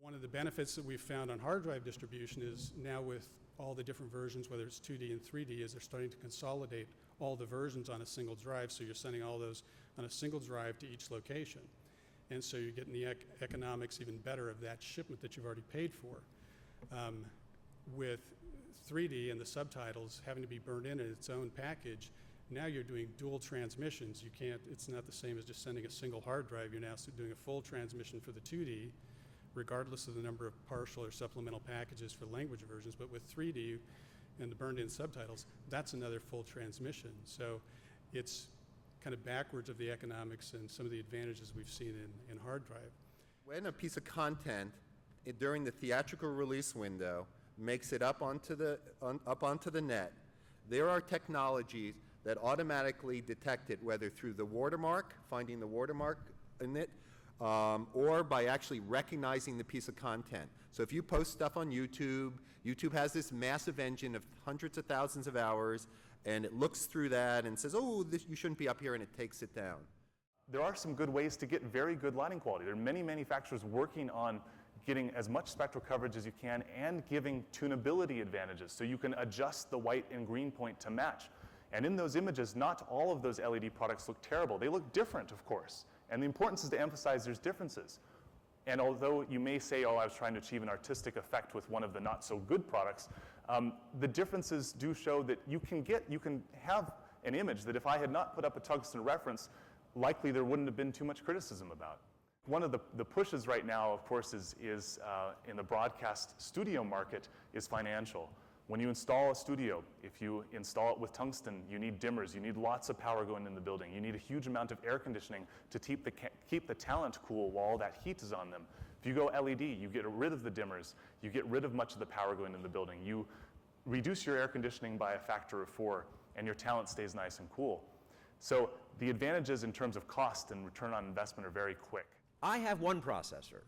One of the benefits that we've found on hard drive distribution is now with all the different versions, whether it's 2D and 3D, is they're starting to consolidate all the versions on a single drive, so you're sending all those on a single drive to each location. And so you're getting the economics even better of that shipment that you've already paid for. With 3D and the subtitles having to be burned in its own package, now you're doing dual transmissions. It's not the same as just sending a single hard drive. You're now doing a full transmission for the 2D, regardless of the number of partial or supplemental packages for language versions. But with 3D and the burned in subtitles, that's another full transmission. So it's kind of backwards of the economics and some of the advantages we've seen in hard drive. When a piece of content during the theatrical release window makes it up onto the net, there are technologies that automatically detect it, whether through the watermark, finding the watermark in it, or by actually recognizing the piece of content. So if you post stuff on YouTube, YouTube has this massive engine of hundreds of thousands of hours, and it looks through that and says, oh, you shouldn't be up here, and it takes it down. There are some good ways to get very good lighting quality. There are many manufacturers working on getting as much spectral coverage as you can and giving tunability advantages, so you can adjust the white and green point to match. And in those images, not all of those LED products look terrible. They look different, of course. And the importance is to emphasize there's differences. And although you may say, oh, I was trying to achieve an artistic effect with one of the not so good products, the differences do show that you can have an image that if I had not put up a tungsten reference, likely there wouldn't have been too much criticism about. One of the pushes right now, of course, is in the broadcast studio market is financial. When you install a studio, if you install it with tungsten, you need dimmers, you need lots of power going in the building, you need a huge amount of air conditioning to keep the talent cool while all that heat is on them. If you go LED, you get rid of the dimmers, you get rid of much of the power going in the building, you reduce your air conditioning by a factor of 4, and your talent stays nice and cool. So the advantages in terms of cost and return on investment are very quick. I have one processor,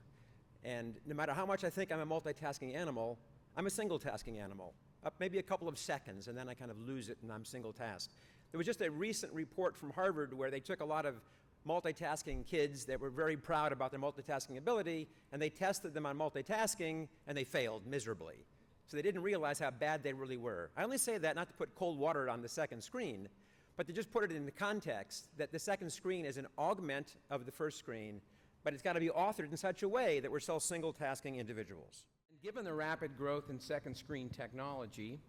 and no matter how much I think I'm a multitasking animal, I'm a single-tasking animal. Maybe a couple of seconds, and then I kind of lose it and I'm single-tasked. There was just a recent report from Harvard where they took a lot of multitasking kids that were very proud about their multitasking ability, and they tested them on multitasking, and they failed miserably. So they didn't realize how bad they really were. I only say that not to put cold water on the second screen, but to just put it in the context that the second screen is an augment of the first screen, but it's got to be authored in such a way that we're still single-tasking individuals. Given the rapid growth in second screen technology,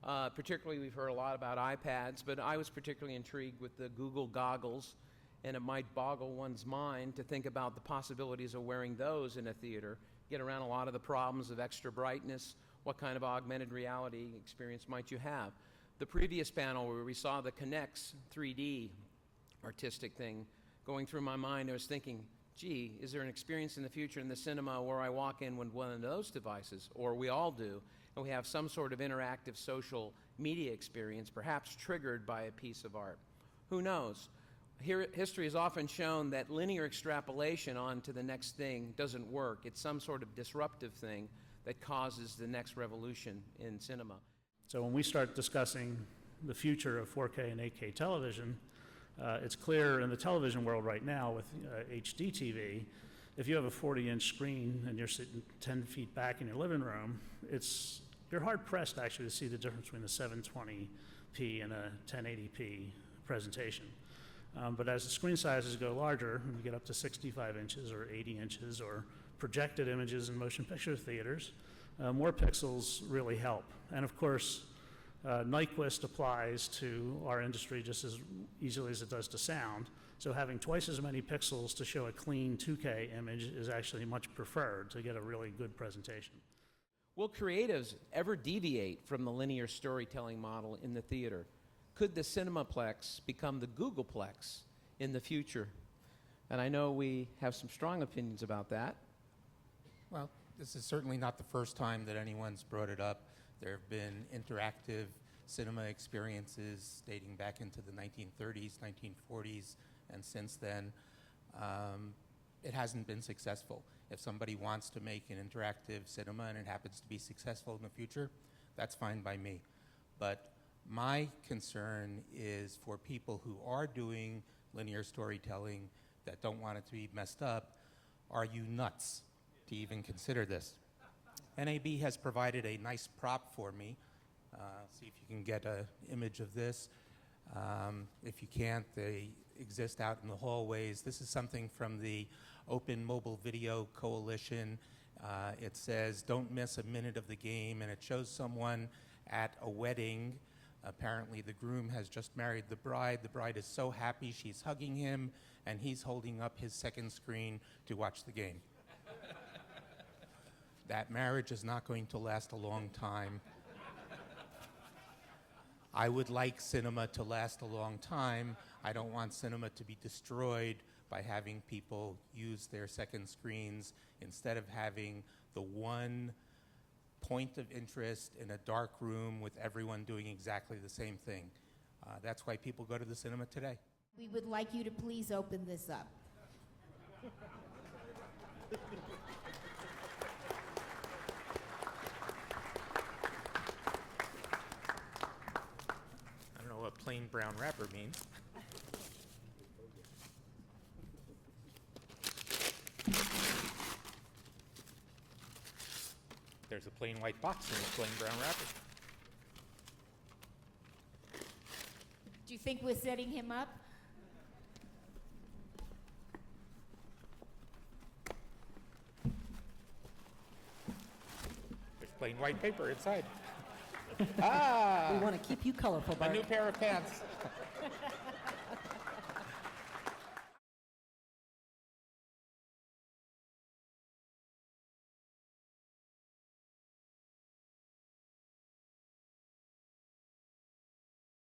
particularly we've heard a lot about iPads, but I was particularly intrigued with the Google goggles, and it might boggle one's mind to think about the possibilities of wearing those in a theater, get around a lot of the problems of extra brightness. What kind of augmented reality experience might you have? The previous panel where we saw the Kinect's 3D artistic thing going through my mind, I was thinking, gee, is there an experience in the future in the cinema where I walk in with one of those devices, or we all do, and we have some sort of interactive social media experience, perhaps triggered by a piece of art? Who knows? History has often shown that linear extrapolation onto the next thing doesn't work. It's some sort of disruptive thing that causes the next revolution in cinema. So when we start discussing the future of 4K and 8K television, it's clear in the television world right now with HD TV, if you have a 40-inch screen and you're sitting 10 feet back in your living room, you're hard-pressed actually to see the difference between a 720p and a 1080p presentation. But as the screen sizes go larger, and you get up to 65 inches or 80 inches or projected images in motion picture theaters, more pixels really help. And of course, Nyquist applies to our industry just as easily as it does to sound. So having twice as many pixels to show a clean 2K image is actually much preferred to get a really good presentation. Will creatives ever deviate from the linear storytelling model in the theater? Could the Cinemaplex become the Googleplex in the future? And I know we have some strong opinions about that. Well, this is certainly not the first time that anyone's brought it up. There have been interactive cinema experiences dating back into the 1930s, 1940s, and since then, it hasn't been successful. If somebody wants to make an interactive cinema and it happens to be successful in the future, that's fine by me. But my concern is for people who are doing linear storytelling that don't want it to be messed up, are you nuts? to even consider this. NAB has provided a nice prop for me. See if you can get an image of this. If you can't, they exist out in the hallways. This is something from the Open Mobile Video Coalition. It says, "Don't miss a minute of the game," and it shows someone at a wedding. Apparently the groom has just married the bride. The bride is so happy, she's hugging him, and he's holding up his second screen to watch the game. That marriage is not going to last a long time. I would like cinema to last a long time. I don't want cinema to be destroyed by having people use their second screens instead of having the one point of interest in a dark room with everyone doing exactly the same thing. That's why people go to the cinema today. We would like you to please open this up. I don't know what plain brown wrapper means. There's a plain white box in the plain brown wrapper. Do you think we're setting him up? There's plain white paper inside. We want to keep you colorful, A Bart. new pair of pants.